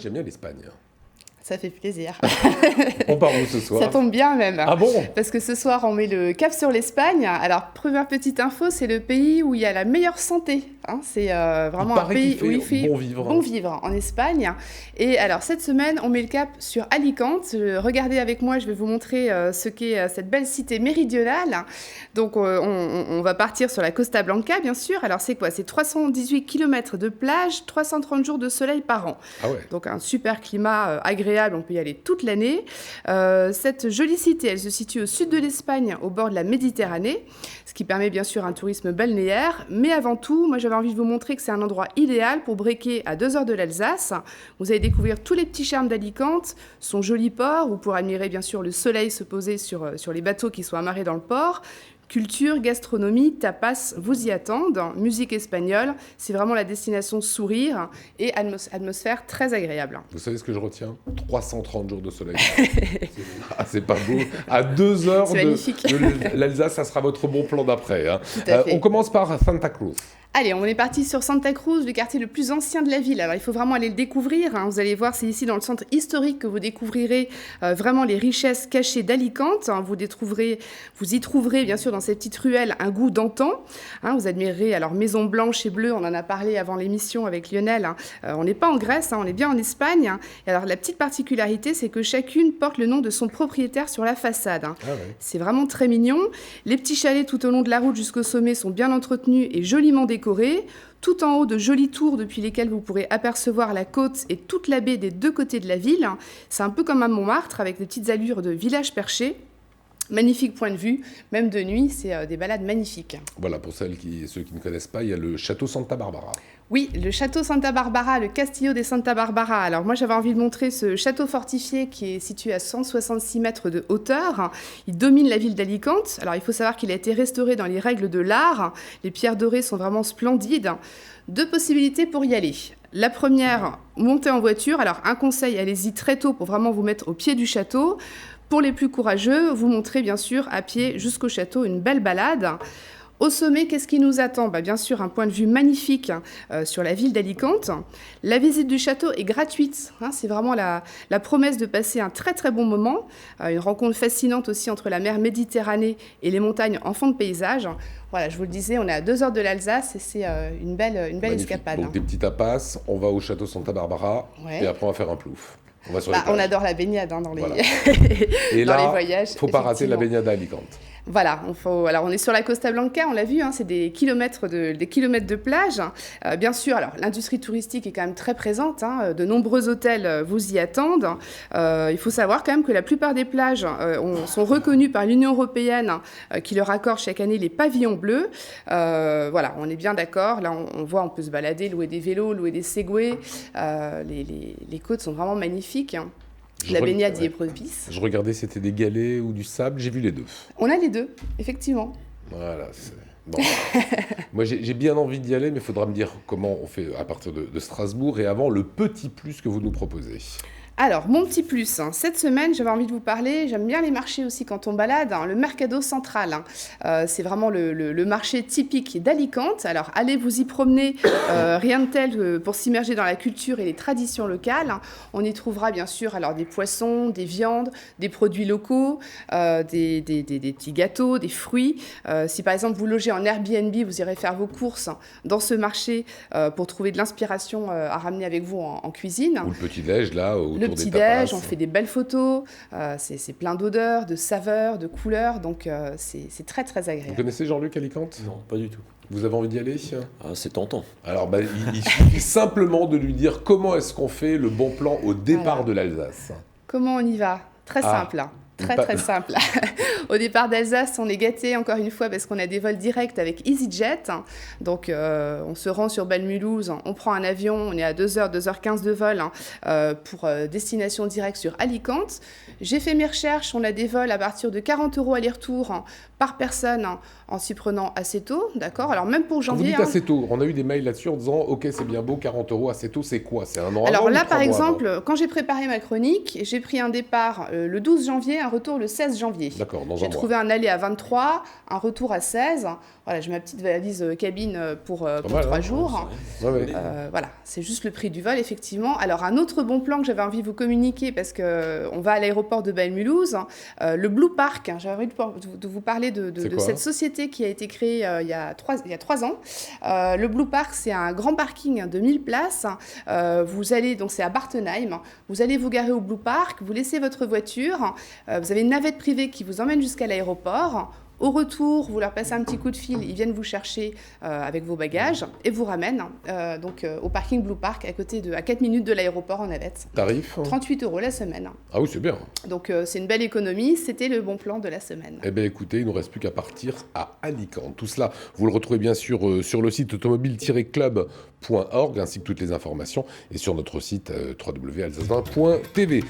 j'aime bien l'Espagne. Ça fait plaisir. On part où ce soir? Ça tombe bien même. Ah bon? Parce que ce soir, on met le cap sur l'Espagne. Alors, première petite info, c'est le pays où il y a la meilleure santé. C'est vraiment un pays où il fait bon vivre en Espagne. Et alors, cette semaine, on met le cap sur Alicante. Regardez avec moi, je vais vous montrer ce qu'est cette belle cité méridionale. Donc, on va partir sur la Costa Blanca, bien sûr. Alors, c'est quoi? C'est 318 km de plage, 330 jours de soleil par an. Ah ouais. Donc, un super climat agréable. On peut y aller toute l'année. Cette jolie cité, elle se situe au sud de l'Espagne, au bord de la Méditerranée, ce qui permet bien sûr un tourisme balnéaire. Mais avant tout, moi j'avais envie de vous montrer que c'est un endroit idéal pour breaker à 2 heures de l'Alsace. Vous allez découvrir tous les petits charmes d'Alicante, son joli port, où pour admirer bien sûr le soleil se poser sur les bateaux qui sont amarrés dans le port. Culture, gastronomie, tapas, vous y attendent. Musique espagnole, c'est vraiment la destination sourire et atmosphère très agréable. Vous savez ce que je retiens? 330 jours de soleil. C'est pas beau. À 2 heures de l'Alsace, ça sera votre bon plan d'après. On commence par Santa Cruz. Allez, on est parti sur Santa Cruz, le quartier le plus ancien de la ville. Alors, il faut vraiment aller le découvrir. Vous allez voir, c'est ici dans le centre historique que vous découvrirez vraiment les richesses cachées d'Alicante. Vous y trouverez, bien sûr, dans ces petites ruelles, un goût d'antan. Vous admirerez, alors, maisons blanches et bleues, on en a parlé avant l'émission avec Lionel. On n'est pas en Grèce, on est bien en Espagne. Et alors, la petite particularité, c'est que chacune porte le nom de son propriétaire sur la façade. Ah ouais. C'est vraiment très mignon. Les petits chalets tout au long de la route jusqu'au sommet sont bien entretenus et joliment décorés. Tout en haut, de jolies tours depuis lesquelles vous pourrez apercevoir la côte et toute la baie des deux côtés de la ville. C'est un peu comme à Montmartre, avec des petites allures de village perché. Magnifique point de vue, même de nuit, c'est des balades magnifiques. Voilà, pour ceux qui ne connaissent pas, il y a le château Santa Barbara. Oui, le château Santa Barbara, le Castillo de Santa Barbara. Alors moi, j'avais envie de montrer ce château fortifié qui est situé à 166 mètres de hauteur. Il domine la ville d'Alicante. Alors il faut savoir qu'il a été restauré dans les règles de l'art. Les pierres dorées sont vraiment splendides. 2 possibilités pour y aller. La première, monter en voiture. Alors un conseil, allez-y très tôt pour vraiment vous mettre au pied du château. Pour les plus courageux, vous montrez bien sûr à pied jusqu'au château une belle balade. Au sommet, qu'est-ce qui nous attend? Bien sûr, un point de vue magnifique sur la ville d'Alicante. La visite du château est gratuite. C'est vraiment la promesse de passer un très très bon moment. Une rencontre fascinante aussi entre la mer Méditerranée et les montagnes en fond de paysage. Voilà, je vous le disais, on est à 2 heures de l'Alsace et c'est une belle escapade. Donc des petits tapas, on va au château Santa Barbara et après on va faire un plouf. On adore la baignade dans les, et dans là, les voyages. Il ne faut pas rater la baignade à Alicante. Voilà, alors on est sur la Costa Blanca, on l'a vu, c'est des kilomètres de plage. Bien sûr, alors l'industrie touristique est quand même très présente, de nombreux hôtels vous y attendent. Il faut savoir quand même que la plupart des plages sont reconnues par l'Union européenne qui leur accorde chaque année les pavillons bleus. Voilà, on est bien d'accord, là on peut se balader, louer des vélos, louer des segways. Les côtes sont vraiment magnifiques. La baignade y est propice. Je regardais, c'était des galets ou du sable, j'ai vu les deux. On a les deux, effectivement. Voilà, bon. Moi j'ai bien envie d'y aller, mais il faudra me dire comment on fait à partir de Strasbourg et avant le petit plus que vous nous proposez. Alors, mon petit plus, cette semaine, j'avais envie de vous parler, j'aime bien les marchés aussi quand on balade, le Mercado Central. C'est vraiment le marché typique d'Alicante. Alors, allez vous y promener, rien de tel pour s'immerger dans la culture et les traditions locales. On y trouvera bien sûr alors, des poissons, des viandes, des produits locaux, des petits gâteaux, des fruits. Si par exemple vous logez en Airbnb, vous irez faire vos courses dans ce marché pour trouver de l'inspiration à ramener avec vous en cuisine. Ou le petit-déj là, le petit-déj, on fait des belles photos, c'est plein d'odeurs, de saveurs, de couleurs, donc c'est très très agréable. Vous connaissez Jean-Luc Alicante? Non, pas du tout. Vous avez envie d'y aller? C'est tentant. Alors il suffit simplement de lui dire comment est-ce qu'on fait le bon plan au départ de l'Alsace. Comment on y va? Très simple. Très simple. Au départ d'Alsace, on est gâtés encore une fois parce qu'on a des vols directs avec EasyJet. Donc on se rend sur Bâle-Mulhouse, on prend un avion, on est à 2h15 de vol pour destination directe sur Alicante. J'ai fait mes recherches, on a des vols à partir de 40 € aller-retour par personne en s'y prenant assez tôt, d'accord? Alors même pour janvier... Vous dites assez tôt, on a eu des mails là-dessus en disant « Ok, c'est bien beau, 40 € assez tôt, c'est quoi? C'est un an Alors avant là, ou par 3 mois exemple, avant quand j'ai préparé ma chronique, j'ai pris un départ le 12 janvier, un retour le 16 janvier. D'accord, dans un mois. J'ai trouvé un aller à 23, un retour à 16. Voilà, j'ai ma petite valise cabine pour 3 jours. Voilà, c'est juste le prix du vol, effectivement. Alors, un autre bon plan que j'avais envie de vous communiquer, parce qu'on va à l'aéroport de Bâle-Mulhouse, le Blue Park. J'avais envie de vous parler de cette société qui a été créée il y a 3 ans. Le Blue Park, c'est un grand parking de 1000 places. Vous allez, donc c'est à Bartenheim, vous allez vous garer au Blue Park, vous laissez votre voiture, vous avez une navette privée qui vous emmène jusqu'à l'aéroport. Au retour, vous leur passez un petit coup de fil, ils viennent vous chercher avec vos bagages et vous ramènent au parking Blue Park à 4 minutes de l'aéroport en navette. Tarif 38 € la semaine. Ah oui, c'est bien. Donc c'est une belle économie, c'était le bon plan de la semaine. Eh bien écoutez, il ne nous reste plus qu'à partir à Alicante. Tout cela, vous le retrouvez bien sûr sur le site automobile-club.org ainsi que toutes les informations et sur notre site www.alsacien.tv.